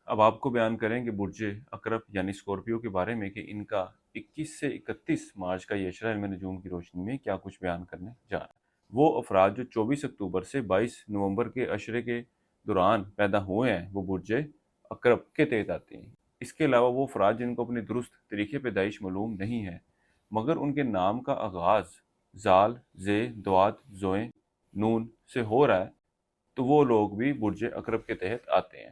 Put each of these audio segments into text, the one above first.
اب آپ کو بیان کریں کہ برج اقرب یعنی اسکورپیو کے بارے میں کہ ان کا 21 سے 31 مارچ کا یہ اشرہ علم نجوم کی روشنی میں کیا کچھ بیان کرنے جا رہا ہے۔ وہ افراد جو 24 اکتوبر سے 22 نومبر کے اشرے کے دوران پیدا ہوئے ہیں وہ برج اقرب کے تحت آتے ہیں۔ اس کے علاوہ وہ افراد جن کو اپنے درست طریقے پیدائش معلوم نہیں ہے مگر ان کے نام کا آغاز زال، زے، دوات، زوئیں، نون سے ہو رہا ہے تو وہ لوگ بھی برج اقرب کے تحت آتے ہیں۔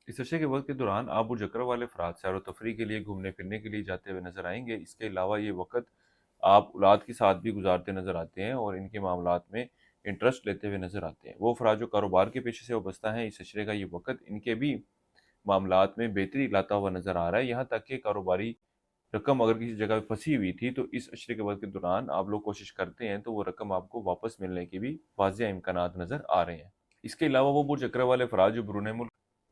اس عرصے کے وقت کے دوران آپ برج اقرب والے افراد سیر و تفریح کے لیے گھومنے پھرنے کے لیے جاتے ہوئے نظر آئیں گے۔ اس کے علاوہ یہ وقت آپ اولاد کے ساتھ بھی گزارتے نظر آتے ہیں اور ان کے معاملات میں انٹرسٹ لیتے ہوئے نظر آتے ہیں۔ وہ افراد جو کاروبار کے پیشے سے وابستہ ہیں اس عشرے کا یہ وقت ان کے بھی معاملات میں بہتری لاتا ہوا نظر آ رہا ہے، یہاں تک کہ کاروباری رقم اگر کسی جگہ پہ پھنسی ہوئی تھی تو اس عشرے کے وقت کے دوران آپ لوگ کوشش کرتے ہیں تو وہ رقم آپ کو واپس ملنے کے بھی واضح امکانات نظر آ رہے ہیں۔ اس کے علاوہ وہ برج اقرب والے افراد جو بیرون ملک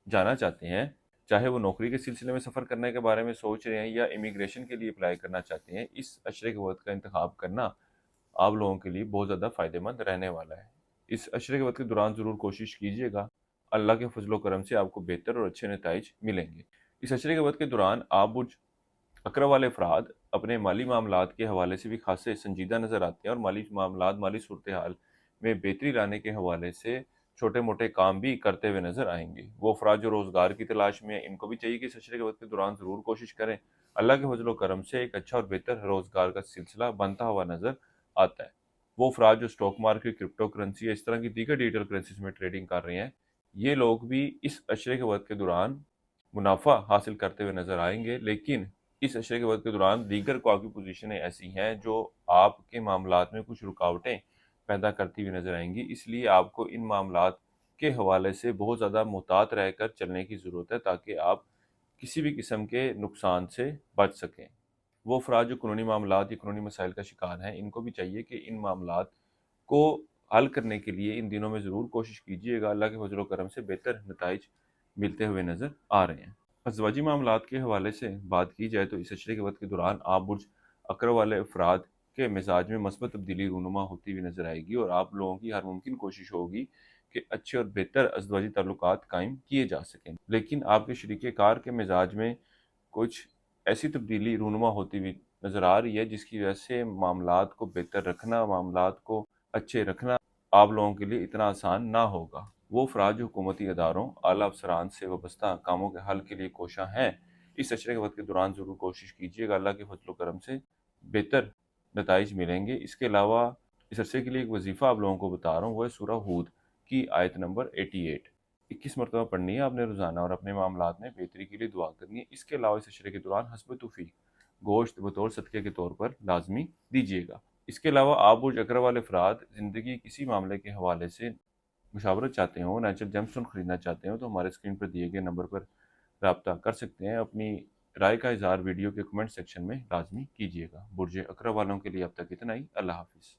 جانا چاہتے ہیں، چاہے وہ نوکری کے سلسلے میں سفر کرنے کے بارے میں سوچ رہے ہیں یا امیگریشن کے لیے اپلائی کرنا چاہتے ہیں، اس عشرے کے وقت کا انتخاب کرنا آپ لوگوں کے لیے بہت زیادہ فائدہ مند رہنے والا ہے۔ اس عشرے کے وقت کے دوران ضرور کوشش کیجیے گا، اللہ کے فضل و کرم سے آپ کو بہتر اور اچھے نتائج ملیں گے۔ اس عشرے کے وقت کے دوران آپ برج اقرب والے افراد اپنے مالی معاملات کے حوالے سے بھی خاصے سنجیدہ نظر آتے ہیں اور مالی معاملات، مالی صورتحال میں بہتری لانے کے حوالے سے چھوٹے موٹے کام بھی کرتے ہوئے نظر آئیں گے۔ وہ افراد جو روزگار کی تلاش میں ہیں ان کو بھی چاہیے کہ اس عشرے کے وقت کے دوران ضرور کوشش کریں، اللہ کے فضل و کرم سے ایک اچھا اور بہتر روزگار کا سلسلہ بنتا ہوا نظر آتا ہے۔ وہ افراد جو اسٹاک مارکیٹ، کرپٹو کرنسی یا اس طرح کی دیگر ڈیجیٹل کرنسیز میں ٹریڈنگ کر رہے ہیں، یہ لوگ بھی اس عشرے کے وقت کے دوران منافع حاصل کرتے ہوئے نظر آئیں گے، لیکن اس عشرے کے وقت کے دوران دیگر کو آپ کی پوزیشنیں ایسی ہیں جو آپ کے معاملات میں کچھ رکاوٹیں پیدا کرتی ہوئی نظر آئیں گی، اس لیے آپ کو ان معاملات کے حوالے سے بہت زیادہ محتاط رہ کر چلنے کی ضرورت ہے تاکہ آپ کسی بھی قسم کے نقصان سے بچ سکیں۔ وہ افراد جو قانونی معاملات یا قانونی مسائل کا شکار ہیں ان کو بھی چاہیے کہ ان معاملات کو حل کرنے کے لیے ان دنوں میں ضرور کوشش کیجیے گا، اللہ کے فضل و کرم سے بہتر نتائج ملتے ہوئے نظر آ رہے ہیں۔ ازدواجی معاملات کے حوالے سے بات کی جائے تو اس عشرے کے وقت کے دوران آپ برج اقرب والے افراد کے مزاج میں مثبت تبدیلی رونما ہوتی ہوئی نظر آئے گی اور آپ لوگوں کی ہر ممکن کوشش ہوگی کہ اچھے اور بہتر ازدواجی تعلقات قائم کیے جا سکیں، لیکن آپ کے شریک کار کے مزاج میں کچھ ایسی تبدیلی رونما ہوتی ہوئی نظر آ رہی ہے جس کی وجہ سے معاملات کو بہتر رکھنا، معاملات کو اچھے رکھنا آپ لوگوں کے لیے اتنا آسان نہ ہوگا۔ وہ افراد جو حکومتی اداروں، اعلیٰ افسران سے وابستہ کاموں کے حل کے لیے کوشاں ہیں، اس عشرے کے وقت کے دوران ضرور کوشش کیجیے گا، اللہ کے فضل و کرم سے بہتر نتائج ملیں گے۔ اس کے علاوہ اس عرصے کے لیے ایک وظیفہ آپ لوگوں کو بتا رہا ہوں، وہ ہے سورہ ہود کی آیت نمبر 88، 21 مرتبہ پڑھنی ہے آپ نے روزانہ اور اپنے معاملات میں بہتری کے لیے دعا کرنی ہے۔ اس کے علاوہ اس عشرے کے دوران حسب توفیق گوشت بطور صدقے کے طور پر لازمی دیجیے گا۔ اس کے علاوہ آپ برج اقرب والے افراد زندگی کسی معاملے کے حوالے سے مشاورت چاہتے ہوں، نیچرل جیم اسٹون خریدنا چاہتے ہوں تو ہمارے اسکرین پر دیے گئے نمبر پر رابطہ کر سکتے ہیں۔ اپنی رائے کا اظہار ویڈیو کے کمنٹ سیکشن میں لازمی کیجیے گا۔ برج اقرب والوں کے لیے اب تک اتنا ہی، اللہ حافظ۔